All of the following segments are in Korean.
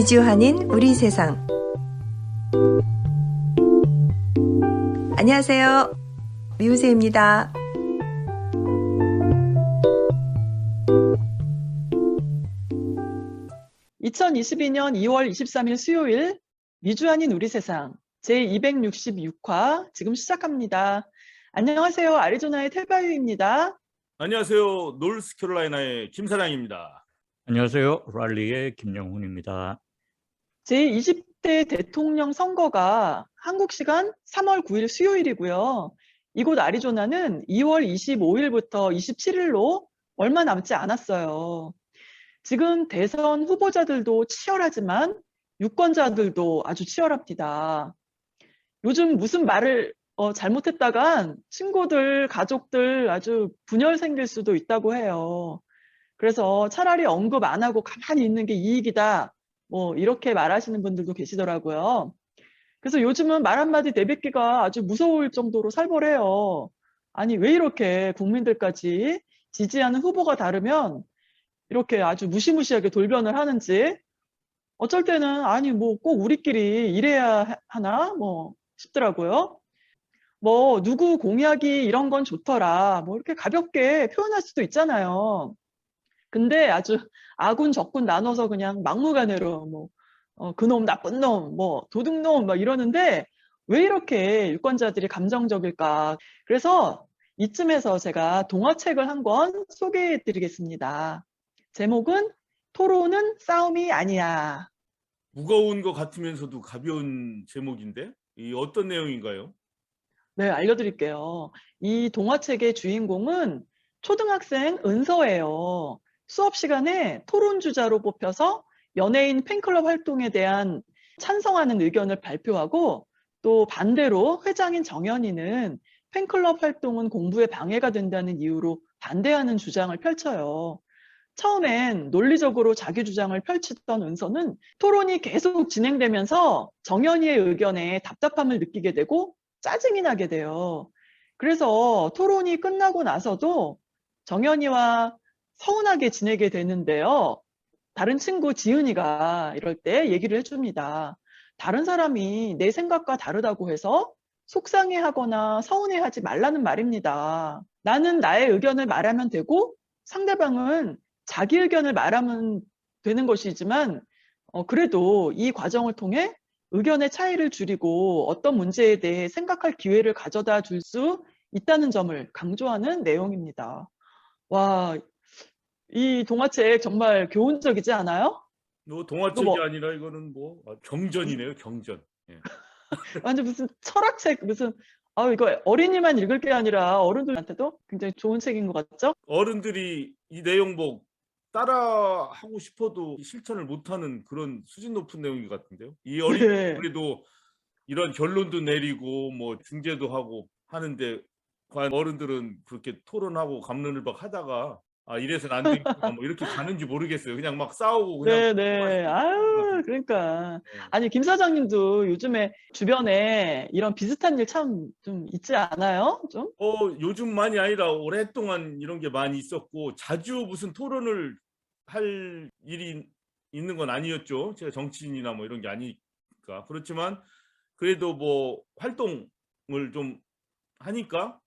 이주한인 우리 세상. 안녕하세요. 미우새입니다. (2022년 2월 23일) 수요일 이주한인 우리 세상 제266화 지금 시작합니다. 안녕하세요. 애리조나의 텔바유입니다. 안녕하세요. 노스캐롤라이나의 김사장입니다. 안녕하세요. 랄리의 김영훈입니다. 제20대 대통령 선거가 한국 시간 3월 9일 수요일이고요. 이곳 애리조나는 2월 25일부터 27일로 얼마 남지 않았어요. 지금 대선 후보자들도 치열하지만 유권자들도 아주 치열합니다. 요즘 무슨 말을 잘못했다간 친구들, 가족들 아주 분열 생길 수도 있다고 해요. 그래서 차라리 언급 안 하고 가만히 있는 게 이익이다. 이렇게 말하시는 분들도 계시더라고요. 그래서 요즘은 말 한마디 내뱉기가 아주 무서울 정도로 살벌해요. 아니, 왜 이렇게 국민들까지 지지하는 후보가 다르면 이렇게 아주 무시무시하게 돌변을 하는지, 어쩔 때는 아니 꼭 우리끼리 이래야 하나 싶더라고요. 누구 공약이 이런 건 좋더라 이렇게 가볍게 표현할 수도 있잖아요. 근데 아주 아군 적군 나눠서 그냥 막무가내로 그놈 나쁜 놈 도둑놈 이러는데 왜 이렇게 유권자들이 감정적일까? 그래서 이쯤에서 제가 동화책을 한 권 소개해 드리겠습니다. 제목은 토론은 싸움이 아니야. 무거운 것 같으면서도 가벼운 제목인데 이 어떤 내용인가요? 네, 알려드릴게요. 이 동화책의 주인공은 초등학생 은서예요. 수업 시간에 토론 주자로 뽑혀서 연예인 팬클럽 활동에 대한 찬성하는 의견을 발표하고, 또 반대로 회장인 정연이는 팬클럽 활동은 공부에 방해가 된다는 이유로 반대하는 주장을 펼쳐요. 처음엔 논리적으로 자기 주장을 펼치던 은서는 토론이 계속 진행되면서 정연이의 의견에 답답함을 느끼게 되고 짜증이 나게 돼요. 그래서 토론이 끝나고 나서도 정연이와 서운하게 지내게 되는데요. 다른 친구 지은이가 이럴 때 얘기를 해줍니다. 다른 사람이 내 생각과 다르다고 해서 속상해하거나 서운해하지 말라는 말입니다. 나는 나의 의견을 말하면 되고 상대방은 자기 의견을 말하면 되는 것이지만 그래도 이 과정을 통해 의견의 차이를 줄이고 어떤 문제에 대해 생각할 기회를 가져다 줄 수 있다는 점을 강조하는 내용입니다. 와, 이 동화책 정말 교훈적이지 않아요? 동화책이 아니라 이거는 경전이네요. 경전. 예. 완전 무슨 철학책, 이거 어린이만 읽을 게 아니라 어른들한테도 굉장히 좋은 책인 것 같죠? 어른들이 이 내용 따라 하고 싶어도 실천을 못하는 그런 수준 높은 내용인 것 같은데요. 이 어린이들이 그래도 이런 결론도 내리고 중재도 하고 하는데 과연 어른들은 그렇게 토론하고 갑론을박 하다가 이래서는 안 되겠구나 이렇게 가는지 모르겠어요. 그냥 막 싸우고 그냥. 네네. 아유, 그러니까. 네. 아니, 김 사장님도 요즘에 주변에 이런 비슷한 일 참 좀 있지 않아요? 좀? 요즘만이 아니라 오랫동안 이런 게 많이 있었고, 자주 무슨 토론을 할 일이 있는 건 아니었죠. 제가 정치인이나 이런 게 아니니까. 그렇지만 그래도 활동을 좀 하니까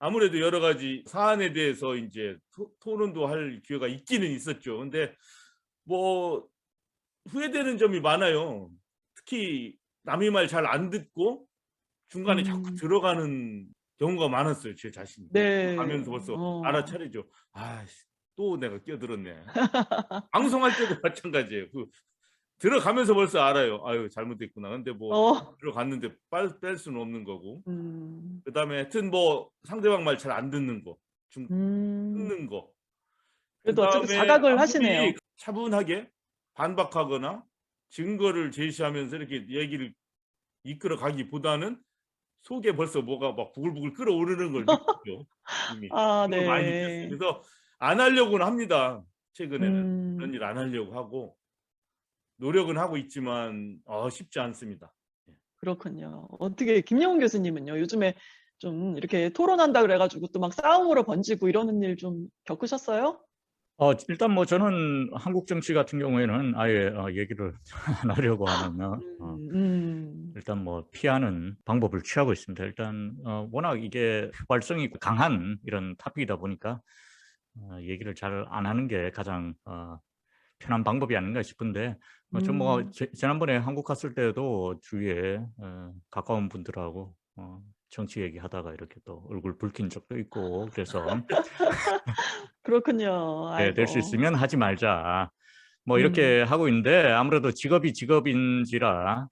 아무래도 여러 가지 사안에 대해서 이제 토론도 할 기회가 있기는 있었죠. 근데 후회되는 점이 많아요. 특히 남의 말 잘 안 듣고 중간에 자꾸 들어가는 경우가 많았어요. 제 자신이. 네. 가면서 벌써 알아차리죠. 또 내가 끼어들었네. 방송할 때도 마찬가지예요. 들어가면서 벌써 알아요. 아유, 잘못됐구나. 근데 들어갔는데 뺄 수는 없는 거고. 그다음에 하여튼 상대방 말 잘 안 듣는 거, 끊는 거. 그래도 어쨌든 그다음에 자각을 아무리 하시네요. 차분하게 반박하거나 증거를 제시하면서 이렇게 얘기를 이끌어 가기보다는 속에 벌써 뭐가 막 부글부글 끓어오르는 걸 느끼죠. 이미. 그걸 많이 네. 느꼈어요. 그래서 안 하려고는 합니다. 최근에는. 그런 일 안 하려고 하고 노력은 하고 있지만 쉽지 않습니다. 예. 그렇군요. 어떻게 김영훈 교수님은요? 요즘에 좀 이렇게 토론한다 그래 가지고 또 막 싸움으로 번지고 이러는 일 좀 겪으셨어요? 일단 뭐 저는 한국 정치 같은 경우에는 아예 얘기를 안 하려고 하는 일단 뭐 피하는 방법을 취하고 있습니다. 일단 워낙 이게 휘발성이 강한 이런 토픽이다 보니까 얘기를 잘 안 하는 게 가장 편한 방법이 아닌가 싶은데 저 뭐 지난번에 한국 갔을 때도 주위에 가까운 분들하고 정치 얘기하다가 이렇게 또 얼굴 붉힌 적도 있고 그래서 그렇군요. 네, 될 수 아이고. 있으면 하지 말자. 뭐 음. 이렇게 하고 있는데 아무래도 직업이 직업인지라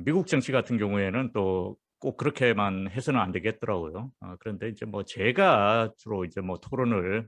미국 정치 같은 경우에는 또 꼭 그렇게만 해서는 안 되겠더라고요. 그런데 이제 뭐 제가 주로 이제 뭐 토론을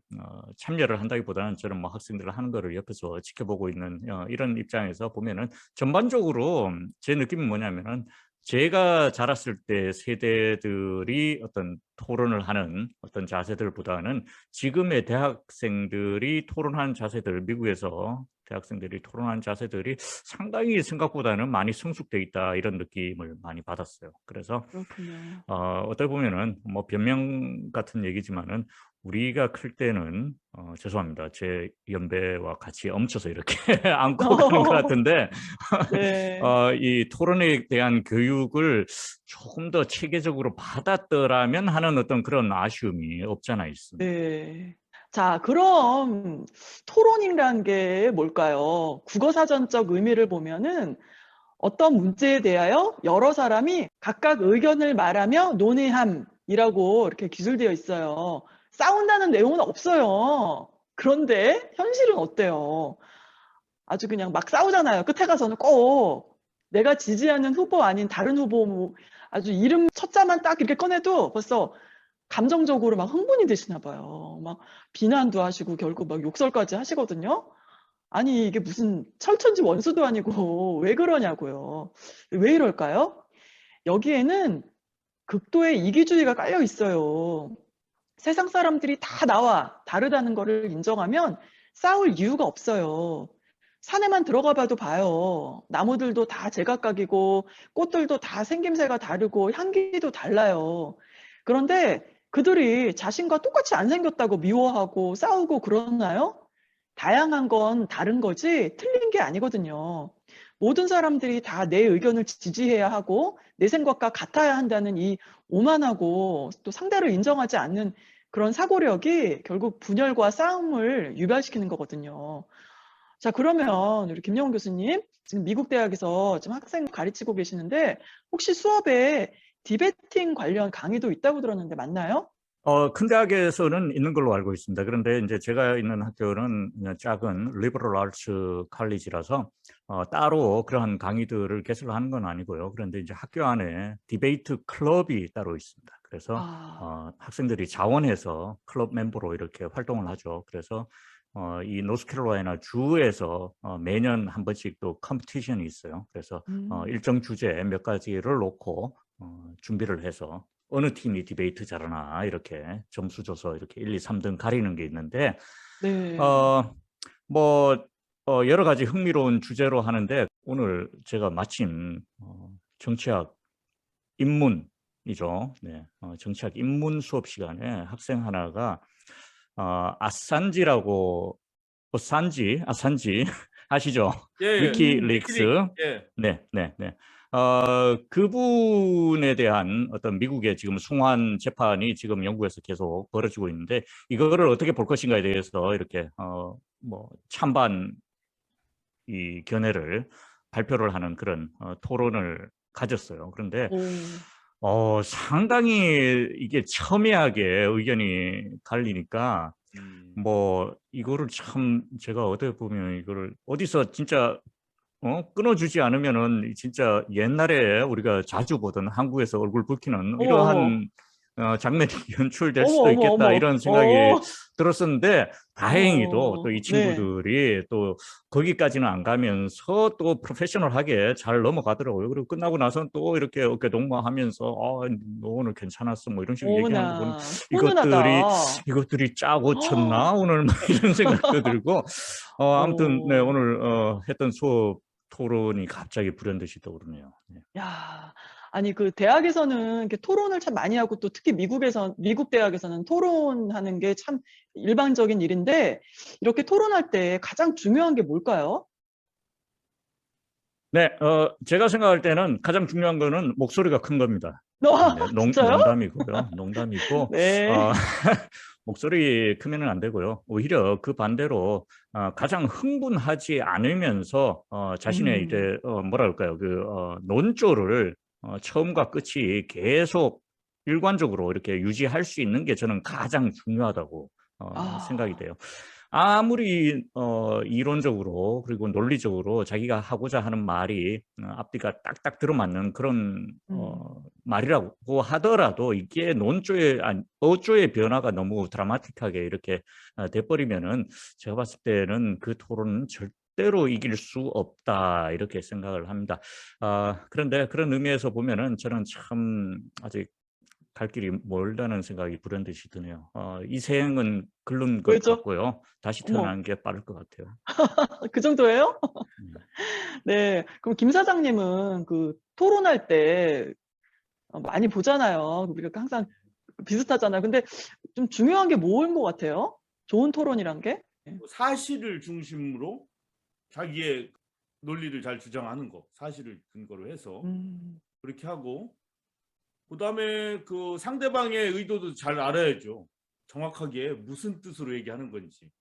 참여를 한다기보다는 저는 뭐 학생들 하는 거를 옆에서 지켜보고 있는 이런 입장에서 보면은 전반적으로 제 느낌이 뭐냐면은 제가 자랐을 때 세대들이 어떤 토론을 하는 어떤 자세들보다는 지금의 대학생들이 토론하는 자세들, 미국에서 대학생들이 토론하는 자세들이 상당히 생각보다는 많이 성숙돼 있다 이런 느낌을 많이 받았어요. 그래서 그렇군요. 어떻게 보면은 뭐 변명 같은 얘기지만은 우리가 클 때는 죄송합니다. 제 연배와 같이 얹혀서 이렇게 안고 그런 것 같은데 네. 이 토론에 대한 교육을 조금 더 체계적으로 받았더라면 하는 어떤 그런 아쉬움이 없잖아 있습니다. 네. 자, 그럼 토론이란 게 뭘까요? 국어사전적 의미를 보면은 어떤 문제에 대하여 여러 사람이 각각 의견을 말하며 논의함이라고 이렇게 기술되어 있어요. 싸운다는 내용은 없어요. 그런데 현실은 어때요? 아주 그냥 막 싸우잖아요. 끝에 가서는 꼭 내가 지지하는 후보 아닌 다른 후보 뭐 아주 이름 첫자만 딱 이렇게 꺼내도 벌써 감정적으로 막 흥분이 되시나 봐요. 막 비난도 하시고 결국 막 욕설까지 하시거든요. 아니 이게 무슨 철천지 원수도 아니고 왜 그러냐고요. 왜 이럴까요? 여기에는 극도의 이기주의가 깔려 있어요. 세상 사람들이 다 나와 다르다는 거를 인정하면 싸울 이유가 없어요. 산에만 들어가 봐도 봐요. 나무들도 다 제각각이고 꽃들도 다 생김새가 다르고 향기도 달라요. 그런데 그들이 자신과 똑같이 안 생겼다고 미워하고 싸우고 그러나요? 다양한 건 다른 거지 틀린 게 아니거든요. 모든 사람들이 다 내 의견을 지지해야 하고 내 생각과 같아야 한다는 이 오만하고 또 상대를 인정하지 않는 그런 사고력이 결국 분열과 싸움을 유발시키는 거거든요. 자, 그러면 우리 김영훈 교수님, 지금 미국 대학에서 지금 학생 가르치고 계시는데 혹시 수업에 디베이팅 관련 강의도 있다고 들었는데 맞나요? 큰 대학에서는 있는 걸로 알고 있습니다. 그런데 이제 제가 있는 학교는 그냥 작은 리버럴 아츠 칼리지라서 따로 그러한 강의들을 개설하는 건 아니고요. 그런데 이제 학교 안에 디베이트 클럽이 따로 있습니다. 그래서 학생들이 자원해서 클럽 멤버로 이렇게 활동을 하죠. 그래서 이 노스캐롤라이나 주에서 매년 한 번씩 또 컴피티션이 있어요. 그래서 일정 주제 몇 가지를 놓고 준비를 해서 어느 팀이 디베이트 잘하나 이렇게 점수 줘서 이렇게 1, 2, 3등 가리는 게 있는데 네. 뭐 여러 가지 흥미로운 주제로 하는데 오늘 제가 마침 정치학 입문이죠. 네, 정치학 입문 수업 시간에 학생 하나가 아산지라고 아산지 아시죠? 예, 위키릭스. 예. 네. 그분에 대한 어떤 미국의 지금 송환 재판이 지금 영국에서 계속 벌어지고 있는데 이거를 어떻게 볼 것인가에 대해서 이렇게 뭐 찬반 이 견해를 발표를 하는 그런 토론을 가졌어요. 그런데 상당히 이게 첨예하게 의견이 갈리니까 뭐 이거를 참 제가 어떻게 보면 이거를 어디서 진짜 끊어주지 않으면은 진짜 옛날에 우리가 자주 보던 한국에서 얼굴 붉히는 이러한 장면이 연출될 수도 있겠다 이런 생각이 들었었는데 다행히도 또 이 네. 친구들이 또 거기까지는 안 가면서 또 프로페셔널하게 잘 넘어가더라고요. 그리고 끝나고 나서는 또 이렇게 어깨 동무하면서 너 오늘 괜찮았어 뭐 이런 식으로 얘기하는 거 보면 훈훈하다. 이것들이 짜고 쳤나 오늘 뭐 이런 생각도 들고 아무튼 네, 오늘 했던 수업 토론이 갑자기 불현듯이 떠오르네요. 네. 야, 아니, 그 대학에서는 이렇게 토론을 참 많이 하고 또 특히 미국 대학에서는 토론하는 게 참 일반적인 일인데 이렇게 토론할 때 가장 중요한 게 뭘까요? 네, 제가 생각할 때는 가장 중요한 거는 목소리가 큰 겁니다. 네, 진짜요? 농담이고요. 농담이고, 네. 목소리 크면은 안 되고요. 오히려 그 반대로 가장 흥분하지 않으면서 자신의 이제 뭐랄까요, 논조를 처음과 끝이 계속 일관적으로 이렇게 유지할 수 있는 게 저는 가장 중요하다고 생각이 돼요. 아무리 이론적으로 그리고 논리적으로 자기가 하고자 하는 말이 앞뒤가 딱딱 들어맞는 그런 말이라고 하더라도 이게 어조의 변화가 너무 드라마틱하게 이렇게 돼버리면은 제가 봤을 때는 그 토론은 절대로 이길 수 없다 이렇게 생각을 합니다. 그런데 그런 의미에서 보면은 저는 참 아직 갈 길이 멀다는 생각이 불현듯이 드네요. 이 생은 글른 것 왜죠? 같고요. 다시 어머, 태어나는 게 빠를 것 같아요. 그 정도예요? 음. 네. 그럼 김 사장님은 그 토론할 때 많이 보잖아요. 우리가 항상 비슷하잖아요. 근데 좀 중요한 게 뭐인 것 같아요? 좋은 토론이란 게? 네. 사실을 중심으로 자기의 논리를 잘 주장하는 거, 사실을 근거로 해서 음, 그렇게 하고, 그다음에 그 상대방의 의도도 잘 알아야죠. 정확하게 무슨 뜻으로 얘기하는 건지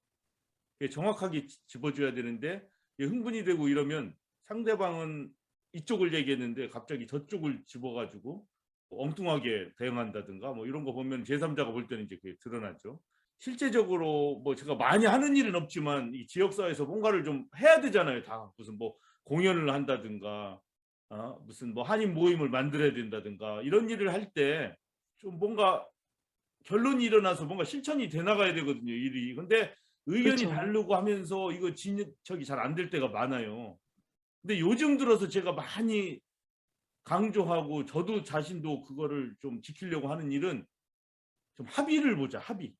정확하게 집어줘야 되는데, 흥분이 되고 이러면 상대방은 이쪽을 얘기했는데 갑자기 저쪽을 집어가지고 엉뚱하게 대응한다든가 뭐 이런 거 보면 제3자가 볼 때는 이제 그게 드러나죠. 실제적으로 뭐 제가 많이 하는 일은 없지만 이 지역사회에서 뭔가를 좀 해야 되잖아요. 다 무슨 뭐 공연을 한다든가 무슨 뭐 한인 모임을 만들어야 된다든가 이런 일을 할 때 좀 뭔가 결론이 일어나서 뭔가 실천이 돼 나가야 되거든요, 일이. 근데 의견이 그렇죠. 다르고 하면서 이거 진척이 잘 안 될 때가 많아요. 근데 요즘 들어서 제가 많이 강조하고 저도 자신도 그거를 좀 지키려고 하는 일은 좀 합의를 보자, 합의.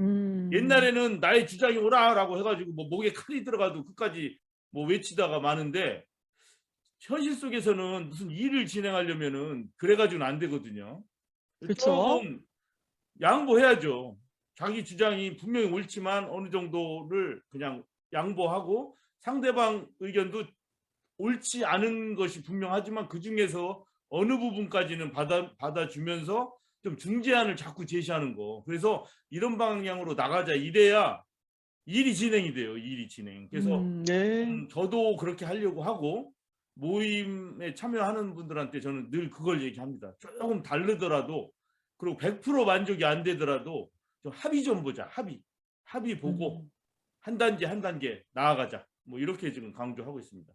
음, 옛날에는 나의 주장이 오라라고 해가지고 뭐 목에 칼이 들어가도 끝까지 뭐 외치다가 마는데, 현실 속에서는 무슨 일을 진행하려면은 그래가지고는 안 되거든요. 그렇죠. 조금 양보해야죠. 자기 주장이 분명히 옳지만 어느 정도를 그냥 양보하고, 상대방 의견도 옳지 않은 것이 분명하지만 그 중에서 어느 부분까지는 받아주면서 좀 중재안을 자꾸 제시하는 거. 그래서 이런 방향으로 나가자, 이래야 일이 진행이 돼요. 일이 진행. 그래서 네. 저도 그렇게 하려고 하고, 모임에 참여하는 분들한테 저는 늘 그걸 얘기합니다. 조금 다르더라도, 그리고 100% 만족이 안 되더라도 좀 합의 좀 보자. 합의 보고 음, 한 단계 한 단계 나아가자. 뭐 이렇게 지금 강조하고 있습니다.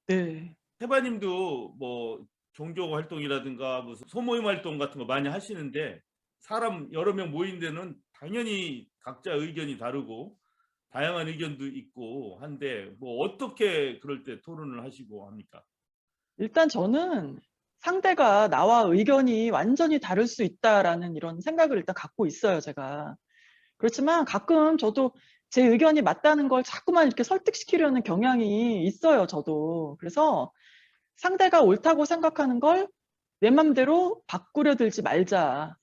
네. 해바님도 뭐 종교 활동이라든가 무슨 소모임 활동 같은 거 많이 하시는데, 사람 여러 명 모인 데는 당연히 각자 의견이 다르고 다양한 의견도 있고 한데, 뭐 어떻게 그럴 때 토론을 하시고 합니까? 일단 저는 상대가 나와 의견이 완전히 다를 수 있다라는 이런 생각을 일단 갖고 있어요, 제가. 그렇지만 가끔 저도 제 의견이 맞다는 걸 자꾸만 이렇게 설득시키려는 경향이 있어요, 저도. 그래서 상대가 옳다고 생각하는 걸 내 맘대로 바꾸려 들지 말자.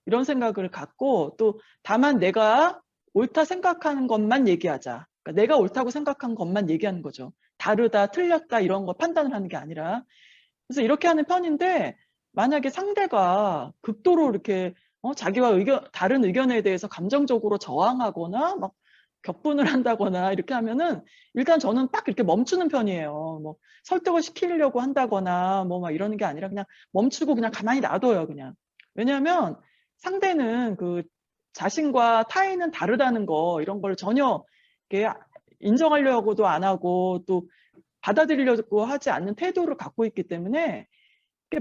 이런 생각을 갖고, 또 다만 내가 옳다 생각하는 것만 얘기하자. 그러니까 내가 옳다고 생각한 것만 얘기하는 거죠. 다르다, 틀렸다 이런 거 판단을 하는 게 아니라. 그래서 이렇게 하는 편인데, 만약에 상대가 극도로 이렇게 자기와 다른 의견에 대해서 감정적으로 저항하거나 막 격분을 한다거나 이렇게 하면은 일단 저는 딱 이렇게 멈추는 편이에요. 뭐 설득을 시키려고 한다거나 뭐 막 이러는 게 아니라 그냥 멈추고 그냥 가만히 놔둬요, 그냥. 왜냐하면 상대는 그 자신과 타인은 다르다는 거 이런 걸 전혀 이렇게 인정하려고도 안 하고 또 받아들이려고 하지 않는 태도를 갖고 있기 때문에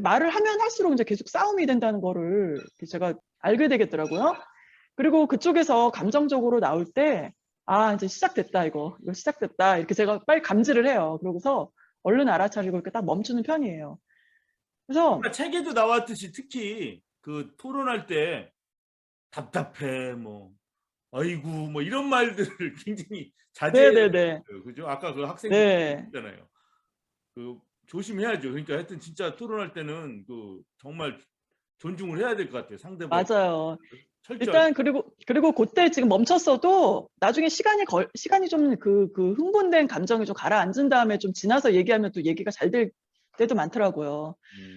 말을 하면 할수록 이제 계속 싸움이 된다는 거를 제가 알게 되겠더라고요. 그리고 그쪽에서 감정적으로 나올 때, 아, 이제 시작됐다, 이거 시작됐다. 이렇게 제가 빨리 감지를 해요. 그러고서 얼른 알아차리고 이렇게 딱 멈추는 편이에요. 그래서, 책에도 나왔듯이 특히 그 토론할 때 답답해, 뭐 아이고 뭐 이런 말들을 굉장히 자제해야 네네네. 돼요. 그죠? 아까 그 학생들 네. 있잖아요. 그 조심해야죠. 그러니까 하여튼 진짜 토론할 때는 그 정말 존중을 해야 될 것 같아요. 상대방 맞아요. 철저하게. 일단 그리고 그때 지금 멈췄어도 나중에 시간이 좀 그 흥분된 감정이 좀 가라앉은 다음에 좀 지나서 얘기하면 또 얘기가 잘 될 때도 많더라고요.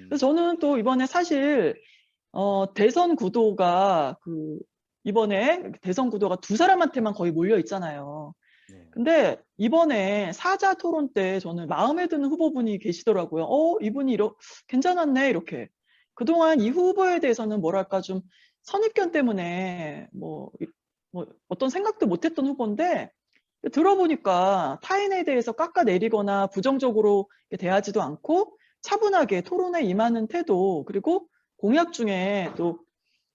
그래서 저는 또 이번에 사실 대선 구도가 이번에 대선 구도가 두 사람한테만 거의 몰려 있잖아요. 네. 근데 이번에 사자 토론 때 저는 마음에 드는 후보분이 계시더라고요. 이분이 괜찮았네, 이렇게. 그동안 이 후보에 대해서는 뭐랄까 좀 선입견 때문에 뭐 어떤 생각도 못했던 후보인데 들어보니까 타인에 대해서 깎아내리거나 부정적으로 대하지도 않고 차분하게 토론에 임하는 태도, 그리고 공약 중에 또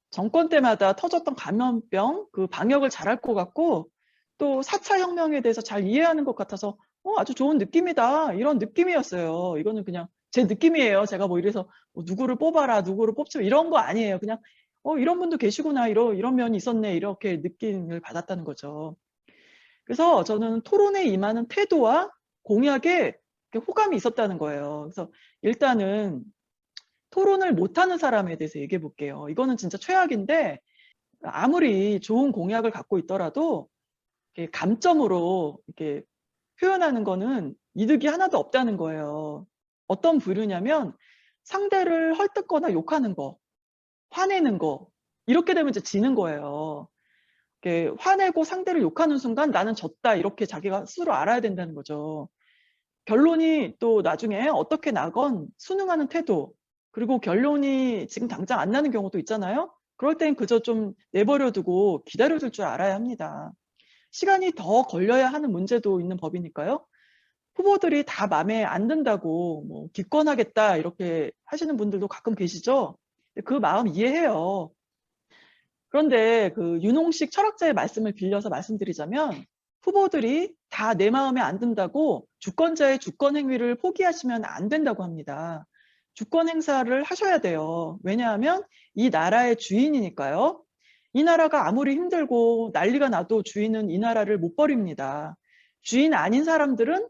정권 때마다 터졌던 감염병 그 방역을 잘할 것 같고 또 4차 혁명에 대해서 잘 이해하는 것 같아서 아주 좋은 느낌이다, 이런 느낌이었어요. 이거는 그냥 제 느낌이에요. 제가 뭐 이래서 누구를 뽑아라, 누구를 뽑지 이런 거 아니에요. 그냥 이런 분도 계시구나, 이런 면이 있었네, 이렇게 느낌을 받았다는 거죠. 그래서 저는 토론에 임하는 태도와 공약에 호감이 있었다는 거예요. 그래서 일단은 토론을 못하는 사람에 대해서 얘기해 볼게요. 이거는 진짜 최악인데 아무리 좋은 공약을 갖고 있더라도 감점으로 이렇게 표현하는 거는 이득이 하나도 없다는 거예요. 어떤 부류냐면 상대를 헐뜯거나 욕하는 거, 화내는 거, 이렇게 되면 이제 지는 거예요. 화내고 상대를 욕하는 순간 나는 졌다, 이렇게 자기가 스스로 알아야 된다는 거죠. 결론이 또 나중에 어떻게 나건 순응하는 태도, 그리고 결론이 지금 당장 안 나는 경우도 있잖아요. 그럴 땐 그저 좀 내버려두고 기다려줄 줄 알아야 합니다. 시간이 더 걸려야 하는 문제도 있는 법이니까요. 후보들이 다 마음에 안 든다고 뭐 기권하겠다 이렇게 하시는 분들도 가끔 계시죠. 그 마음 이해해요. 그런데 윤홍식 철학자의 말씀을 빌려서 말씀드리자면 후보들이 다 내 마음에 안 든다고 주권자의 주권 행위를 포기하시면 안 된다고 합니다. 주권 행사를 하셔야 돼요. 왜냐하면 이 나라의 주인이니까요. 이 나라가 아무리 힘들고 난리가 나도 주인은 이 나라를 못 버립니다. 주인 아닌 사람들은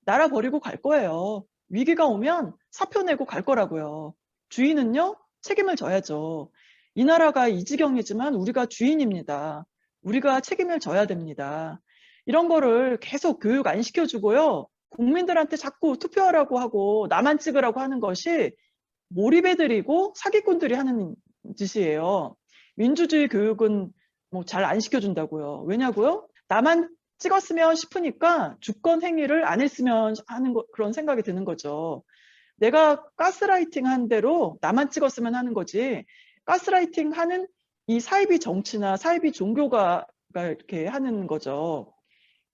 나라 버리고 갈 거예요. 위기가 오면 사표 내고 갈 거라고요. 주인은요, 책임을 져야죠. 이 나라가 이 지경이지만 우리가 주인입니다. 우리가 책임을 져야 됩니다. 이런 거를 계속 교육 안 시켜주고요. 국민들한테 자꾸 투표하라고 하고 나만 찍으라고 하는 것이 몰입해드리고 사기꾼들이 하는 짓이에요. 민주주의 교육은 뭐 잘 안 시켜준다고요. 왜냐고요? 나만 찍었으면 싶으니까 주권 행위를 안 했으면 하는 그런 생각이 드는 거죠. 내가 가스라이팅 한 대로 나만 찍었으면 하는 거지, 가스라이팅 하는 이 사이비 정치나 사이비 종교가 이렇게 하는 거죠.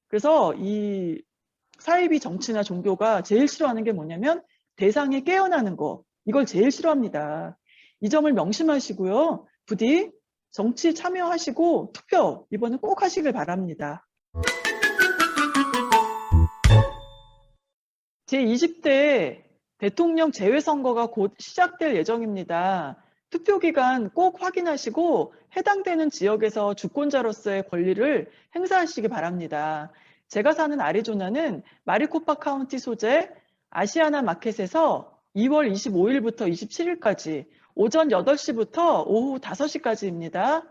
그래서 이 사이비 정치나 종교가 제일 싫어하는 게 뭐냐면 대상이 깨어나는 거, 이걸 제일 싫어합니다. 이 점을 명심하시고요. 부디 정치 참여하시고 투표 이번에 꼭 하시길 바랍니다. 제20대 대통령 재외선거가 곧 시작될 예정입니다. 투표 기간 꼭 확인하시고 해당되는 지역에서 주권자로서의 권리를 행사하시기 바랍니다. 제가 사는 아리조나는 마리코파 카운티 소재 아시아나 마켓에서 2월 25일부터 27일까지 오전 8시부터 오후 5시까지입니다.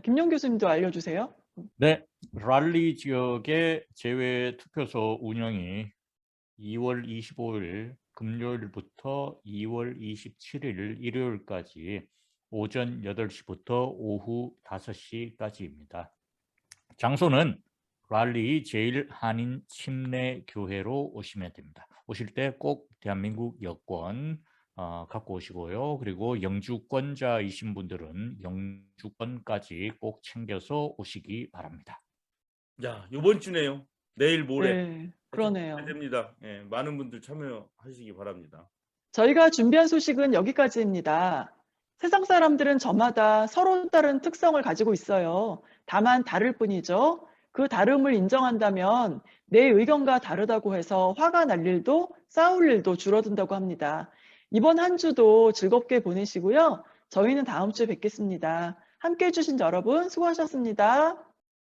김용 교수님도 알려주세요. 네, 랄리 지역의 제외 투표소 운영이 2월 25일 금요일부터 2월 27일 일요일까지 오전 8시부터 오후 5시까지입니다. 장소는 랄리 제일한인 침례교회로 오시면 됩니다. 오실 때 꼭 대한민국 여권 갖고 오시고요. 그리고 영주권자이신 분들은 영주권까지 꼭 챙겨서 오시기 바랍니다. 야, 이번 주네요. 내일 모레. 네, 그러네요. 됩니다. 예, 많은 분들 참여하시기 바랍니다. 저희가 준비한 소식은 여기까지입니다. 세상 사람들은 저마다 서로 다른 특성을 가지고 있어요. 다만 다를 뿐이죠. 그 다름을 인정한다면 내 의견과 다르다고 해서 화가 날 일도 싸울 일도 줄어든다고 합니다. 이번 한 주도 즐겁게 보내시고요. 저희는 다음 주에 뵙겠습니다. 함께해 주신 여러분 수고하셨습니다.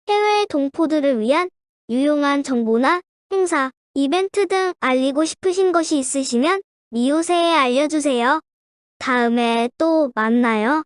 해외 동포들을 위한 유용한 정보나 행사, 이벤트 등 알리고 싶으신 것이 있으시면 미오세에 알려주세요. 다음에 또 만나요.